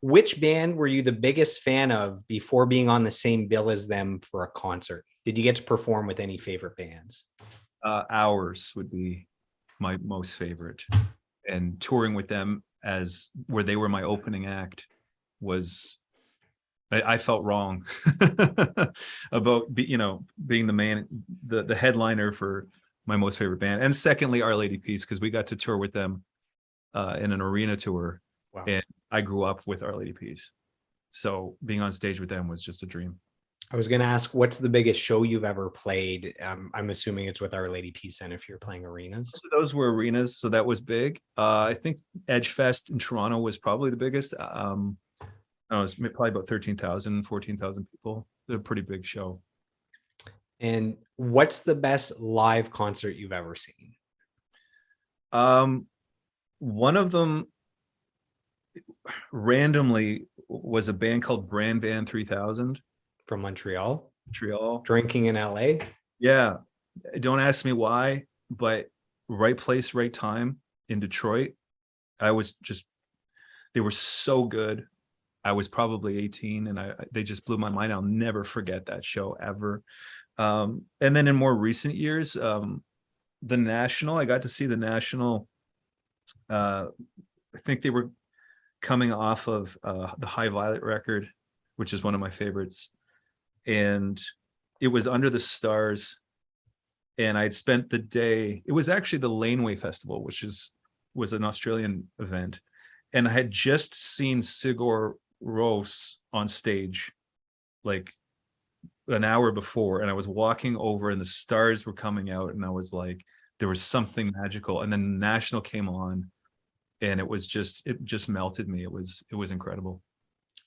which band were you the biggest fan of before being on the same bill as them for a concert? Did you get to perform with any favorite bands? Hours would be my most favorite, and touring with them as where they were my opening act was I felt wrong about being the man, the headliner for my most favorite band. And secondly, Our Lady Peace, because we got to tour with them in an arena tour. Wow. And I grew up with Our Lady Peace, so being on stage with them was just a dream. I was going to ask, what's the biggest show you've ever played? I'm assuming it's with Our Lady Peace, and if you're playing arenas. So those were arenas, so that was big. I think Edge Fest in Toronto was probably the biggest. It was probably about 13,000, 14,000 people. They're a pretty big show. And what's the best live concert you've ever seen? One of them randomly was a band called Brand Van 3000 from Montreal. Montreal. Drinking in LA. Yeah. Don't ask me why, but right place, right time in Detroit. They were so good. I was probably 18 and they just blew my mind. I'll never forget that show ever. And then in more recent years, the National, I got to see the National. I think they were coming off of the High Violet record, which is one of my favorites. And it was Under the Stars. And I'd spent the day, it was actually the Laneway Festival, which was an Australian event. And I had just seen Sigur Rós on stage like an hour before, and I was walking over and the stars were coming out, and I was like, there was something magical. And then National came on, and it just melted me. It was incredible.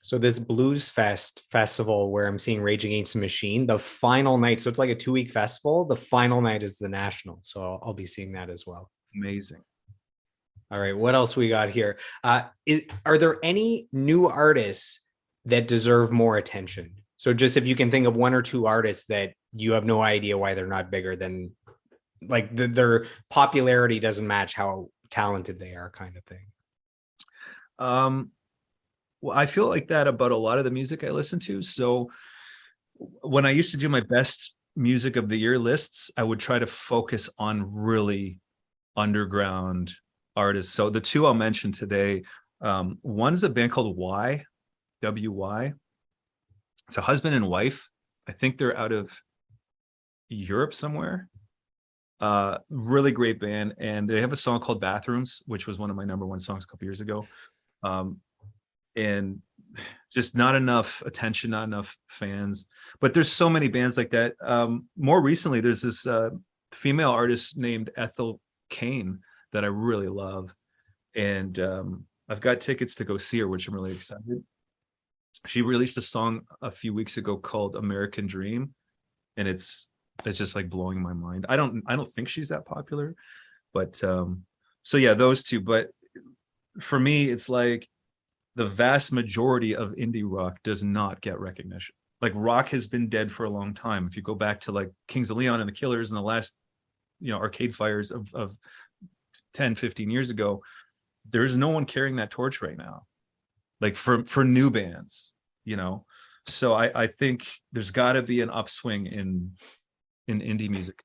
So this Blues festival where I'm seeing Rage Against the Machine, the final night, so it's like a 2-week festival, the final night is the National, so I'll be seeing that as well. Amazing. All right, what else we got here? Are there any new artists that deserve more attention? So just if you can think of one or two artists that you have no idea why they're not bigger than, like their popularity doesn't match how talented they are, kind of thing. Well, I feel like that about a lot of the music I listen to. So when I used to do my best music of the year lists, I would try to focus on really underground artists. So the two I'll mention today, one's a band called Y, W-Y. It's a husband and wife. I think they're out of Europe somewhere. Really great band. And they have a song called Bathrooms, which was one of my #1 songs a couple years ago. And just not enough attention, not enough fans. But there's so many bands like that. More recently, there's this female artist named Ethel Cain that I really love. And I've got tickets to go see her, which I'm really excited. She released a song a few weeks ago called American Dream. And it's just like blowing my mind. I don't think she's that popular, but so yeah, those two. But for me, it's like the vast majority of indie rock does not get recognition. Like rock has been dead for a long time. If you go back to like Kings of Leon and the Killers and the last, Arcade Fires of 10, 15 years ago, there's no one carrying that torch right now. Like for new bands, So I think there's got to be an upswing in indie music.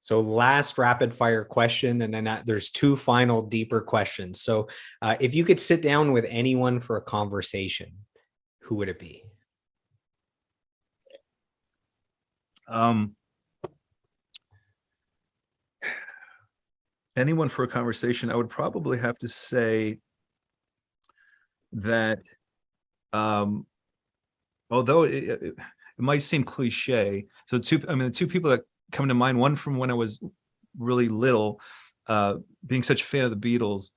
So last rapid fire question, and then there's two final deeper questions. So if you could sit down with anyone for a conversation, who would it be? Anyone for a conversation, I would probably have to say that although it might seem cliche, so the two people that come to mind, one from when I was really little, being such a fan of the Beatles,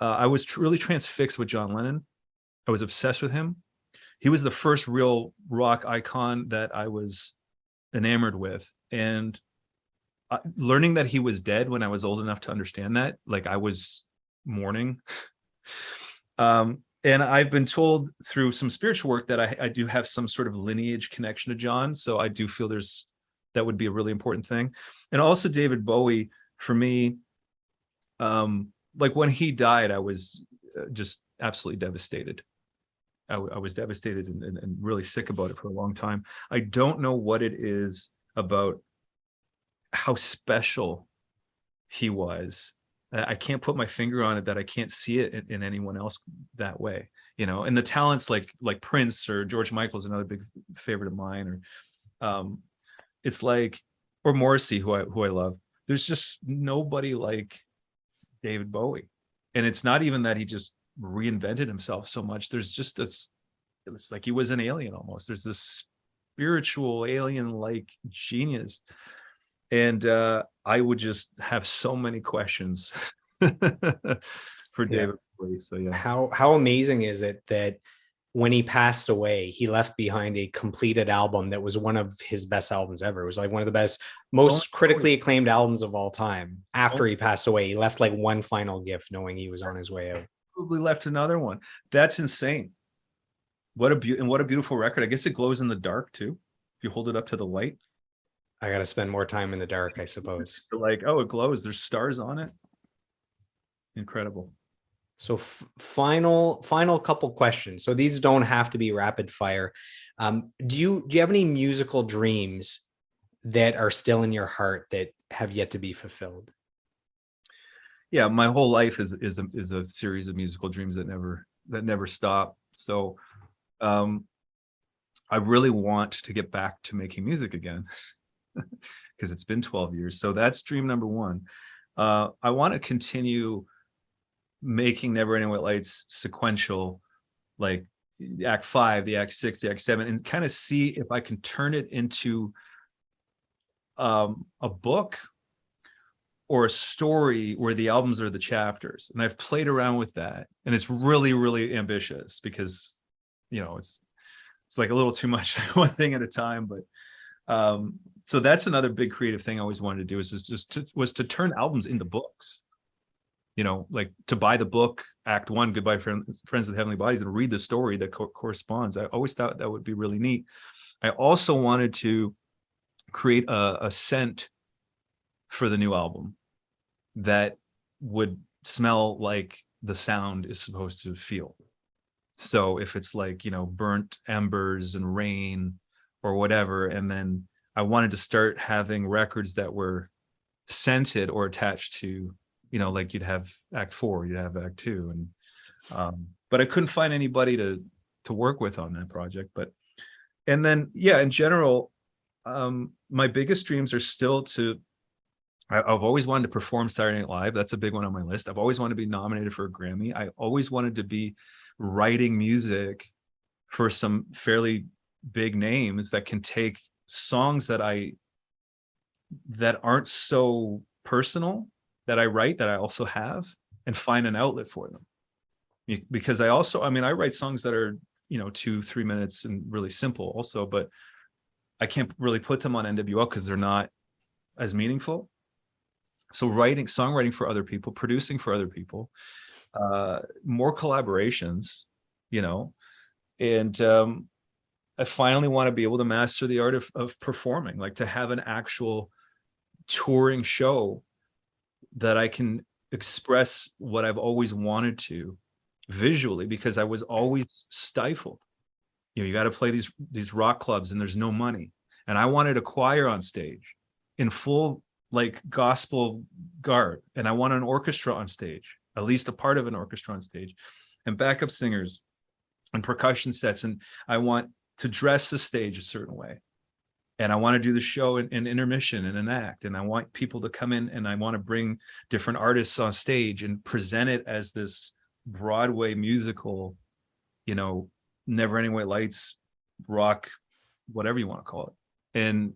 I was really transfixed with John Lennon. I was obsessed with him. He was the first real rock icon that I was enamored with. And learning that he was dead when I was old enough to understand that, like I was mourning. And I've been told through some spiritual work that I do have some sort of lineage connection to John. So I do feel that would be a really important thing. And also David Bowie, for me, like when he died, I was just absolutely devastated. I was devastated and really sick about it for a long time. I don't know what it is about how special he was. I can't put my finger on it, that I can't see it in anyone else that way, you know. And the talents like Prince or George Michael is another big favorite of mine, or it's like, or Morrissey, who I love. There's just nobody like David Bowie. And it's not even that he just reinvented himself so much. There's just this, it's like he was an alien almost. There's this spiritual alien like genius. And I would just have so many questions for Yeah. David Bowie. So yeah. How amazing is it that when he passed away, he left behind a completed album that was one of his best albums ever. It was like one of the best, most critically acclaimed albums of all time. After he passed away, he left like one final gift, knowing he was on his way out. Probably left another one. That's insane. What a beautiful record. I guess it glows in the dark too. If you hold it up to the light. I got to spend more time in the dark, I suppose. You're like, oh, it glows. There's stars on it. Incredible. So final couple questions. So these don't have to be rapid fire. Do you have any musical dreams that are still in your heart that have yet to be fulfilled? Yeah, my whole life is a series of musical dreams that never stop. So I really want to get back to making music again because it's been 12 years. So that's dream number one. I want to continue making Neverending White Lights sequential, like the act 5, the act 6, the act 7, and kind of see if I can turn it into a book or a story where the albums are the chapters. And I've played around with that, and it's really, really ambitious because, you know, it's like a little too much one thing at a time. But so that's another big creative thing I always wanted to do, was to turn albums into books. You know, like to buy the book, Act 1, Goodbye Friends with Heavenly Bodies, and read the story that corresponds. I always thought that would be really neat. I also wanted to create a scent for the new album that would smell like the sound is supposed to feel. So if it's like, you know, burnt embers and rain or whatever, and then I wanted to start having records that were scented or attached to, you know, like you'd have Act 4, you'd have Act 2, and but I couldn't find anybody to work with on that project. But and then yeah, in general, my biggest dreams are still to. I've always wanted to perform Saturday Night Live. That's a big one on my list. I've always wanted to be nominated for a Grammy. I always wanted to be writing music for some fairly big names that can take songs that aren't so personal that I write, that I also have, and find an outlet for them. Because I mean, I write songs that are, you know, 2-3 minutes and really simple also, but I can't really put them on NWL because they're not as meaningful. So songwriting for other people, producing for other people, more collaborations, you know, and I finally want to be able to master the art of performing, like to have an actual touring show that I can express what I've always wanted to visually, because I was always stifled. You know, you got to play these rock clubs and there's no money. And I wanted a choir on stage in full like gospel garb, and I want an orchestra on stage, at least a part of an orchestra on stage, and backup singers and percussion sets, and I want to dress the stage a certain way, and I want to do the show in intermission and an act, and I want people to come in, and I want to bring different artists on stage and present it as this Broadway musical, you know, Neverending White Lights, rock, whatever you want to call it. And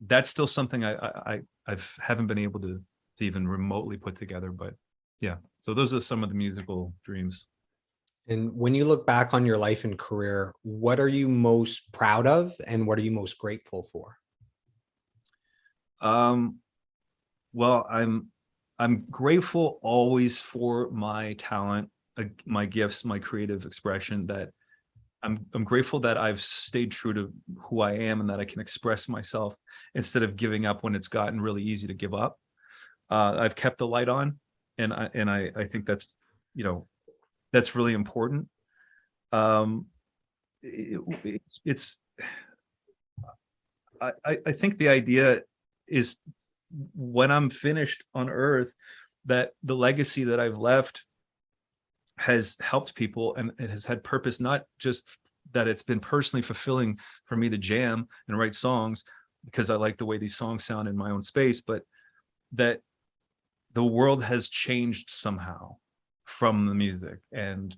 that's still something I haven't been able to even remotely put together. But yeah, so those are some of the musical dreams. And when you look back on your life and career, what are you most proud of and what are you most grateful for? Well, I'm grateful always for my talent, my gifts, my creative expression. That I'm grateful that I've stayed true to who I am and that I can express myself instead of giving up when it's gotten really easy to give up. I've kept the light on, and I think that's, you know, that's really important. Um, it's I think the idea is when I'm finished on Earth, that the legacy that I've left has helped people and it has had purpose, not just that it's been personally fulfilling for me to jam and write songs because I like the way these songs sound in my own space, but that the world has changed somehow from the music. And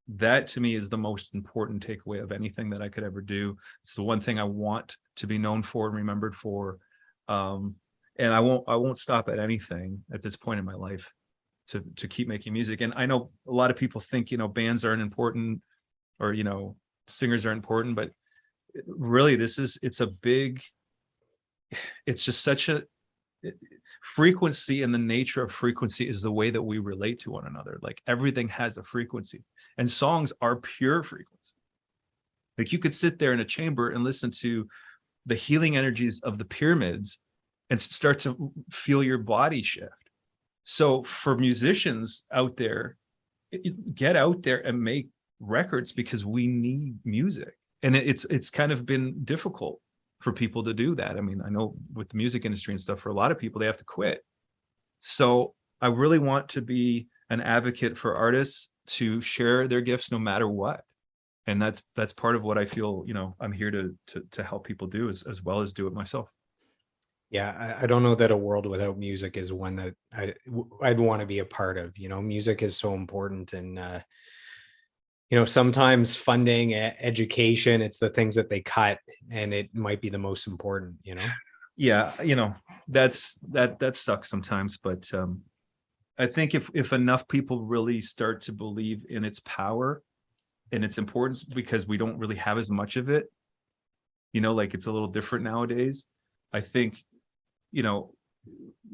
that to me is the most important takeaway of anything that I could ever do. It's the one thing I want to be known for and remembered for. And I won't stop at anything at this point in my life to keep making music. And I know a lot of people think, bands aren't important or, singers are important, but really it's just such a frequency, and the nature of frequency is the way that we relate to one another. Like everything has a frequency, and songs are pure frequency. Like you could sit there in a chamber and listen to the healing energies of the pyramids and start to feel your body shift. So for musicians out there, get out there and make records because we need music. And it's kind of been difficult for people to do that. I mean, I know with the music industry and stuff, for a lot of people, they have to quit. So I really want to be an advocate for artists to share their gifts no matter what. And that's part of what I feel, I'm here to help people do as well as do it myself. Yeah, I don't know that a world without music is one that I'd want to be a part of. Music is so important, and sometimes funding, education, it's the things that they cut, and it might be the most important. Yeah, that sucks sometimes, but I think if enough people really start to believe in its power and its importance, because we don't really have as much of it, like it's a little different nowadays. I think,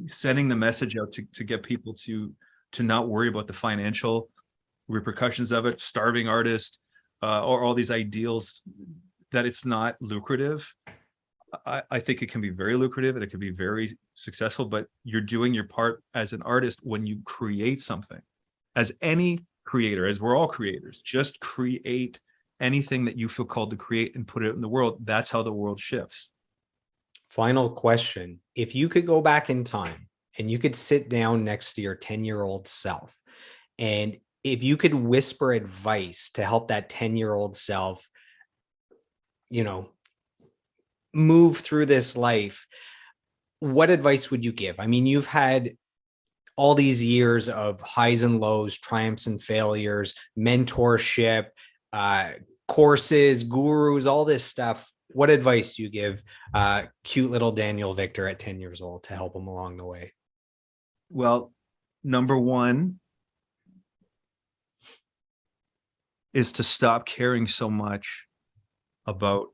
sending the message out to get people to not worry about the financial repercussions of it, starving artists, or all these ideals that it's not lucrative. I think it can be very lucrative and it can be very successful, but you're doing your part as an artist when you create something. As any creator, as we're all creators, just create anything that you feel called to create and put it in the world. That's how the world shifts. Final question. If you could go back in time and you could sit down next to your 10-year-old self, and if you could whisper advice to help that 10-year-old self, move through this life, what advice would you give? I mean, you've had all these years of highs and lows, triumphs and failures, mentorship, courses, gurus, all this stuff. What advice do you give cute little Daniel Victor at 10 years old to help him along the way? Well, number one is to stop caring so much about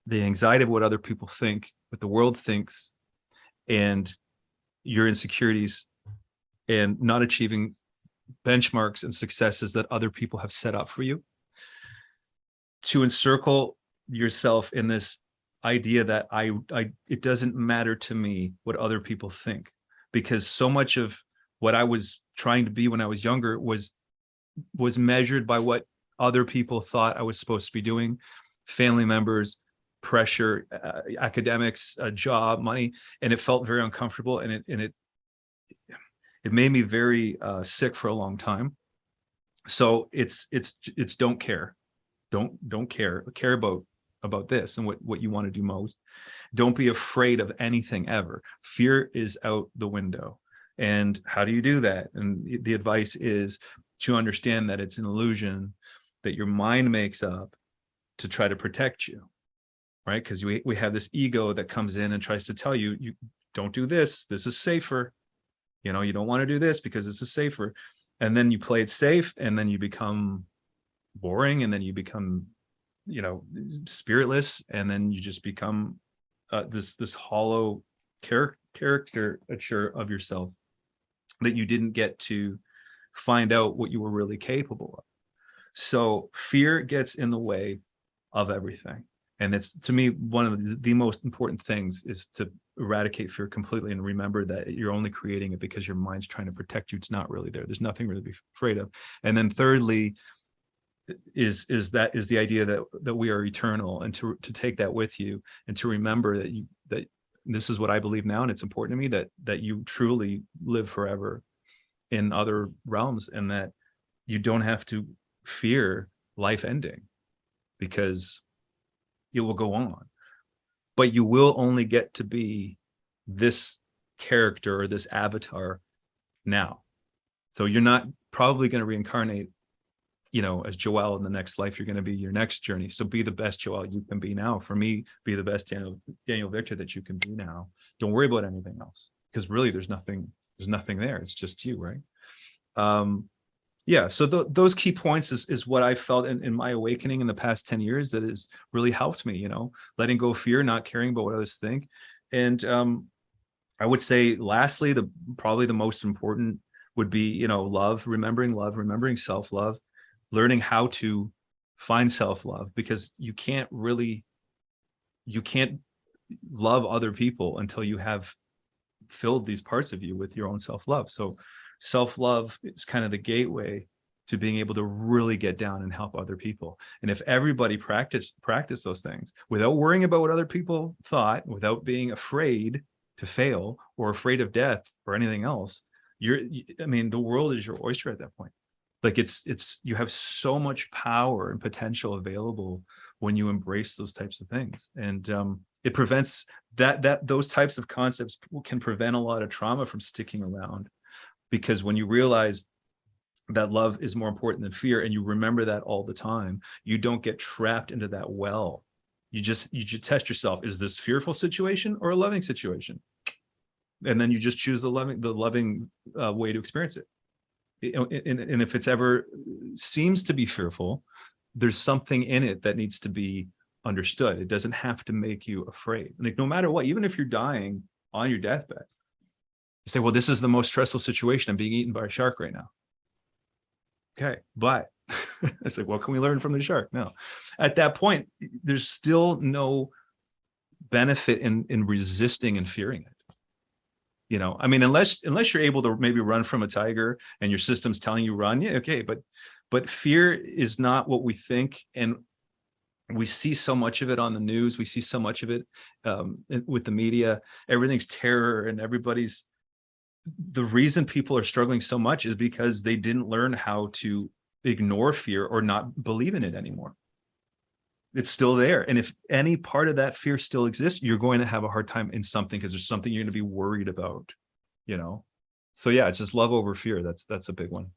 the anxiety of what other people think, what the world thinks, and your insecurities, and not achieving benchmarks and successes that other people have set up for you. To encircle yourself in this idea that it doesn't matter to me what other people think, because so much of what I was trying to be when I was younger was measured by what other people thought I was supposed to be doing, family members, pressure, academics, a job, money, and it felt very uncomfortable, and it made me very sick for a long time. So it's don't care, don't care about this and what you want to do most. Don't be afraid of anything ever. Fear is out the window. And how do you do that? And the advice is to understand that it's an illusion that your mind makes up to try to protect you, right? Because we have this ego that comes in and tries to tell you, you don't do this. This is safer. You don't want to do this because this is safer. And then you play it safe, and then you become boring, and then you become, spiritless, and then you just become this hollow caricature of yourself that you didn't get to find out what you were really capable of. So fear gets in the way of everything. And it's, to me, one of the most important things is to eradicate fear completely and remember that you're only creating it because your mind's trying to protect you. It's not really there. There's nothing really to be afraid of. And then thirdly, is the idea that we are eternal, and to take that with you, and to remember that this is what I believe now, and it's important to me that you truly live forever in other realms, and that you don't have to fear life ending, because it will go on, but you will only get to be this character or this avatar now. So you're not probably going to reincarnate, as Joel in the next life. You're going to be your next journey. So be the best Joel you can be now. For me, be the best Daniel Victor that you can be now. Don't worry about anything else, because really there's nothing there. It's just you, right? Yeah. So those key points is what I felt in my awakening in the past 10 years that has really helped me, letting go of fear, not caring about what others think. And I would say lastly, probably the most important would be, love, remembering self-love, learning how to find self-love, because you can't love other people until you have filled these parts of you with your own self-love. So self-love is kind of the gateway to being able to really get down and help other people. And if everybody practice those things without worrying about what other people thought, without being afraid to fail or afraid of death or anything else, the world is your oyster at that point. Like you have so much power and potential available when you embrace those types of things. And it prevents those types of concepts can prevent a lot of trauma from sticking around, because when you realize that love is more important than fear, and you remember that all the time, you don't get trapped into that well. You just test yourself. Is this fearful situation or a loving situation? And then you just choose the loving way to experience it. And if it's ever seems to be fearful, there's something in it that needs to be understood. It doesn't have to make you afraid. Like, no matter what, even if you're dying on your deathbed, you say, well, this is the most stressful situation. I'm being eaten by a shark right now. Okay, but it's like, what can we learn from the shark? No. At that point, there's still no benefit in resisting and fearing it. Unless you're able to maybe run from a tiger and your system's telling you run, yeah, okay, but fear is not what we think. And we see so much of it on the news. We see so much of it with the media. Everything's terror, and the reason people are struggling so much is because they didn't learn how to ignore fear or not believe in it anymore. It's still there. And if any part of that fear still exists, you're going to have a hard time in something, because there's something you're going to be worried about, So yeah, it's just love over fear. That's a big one.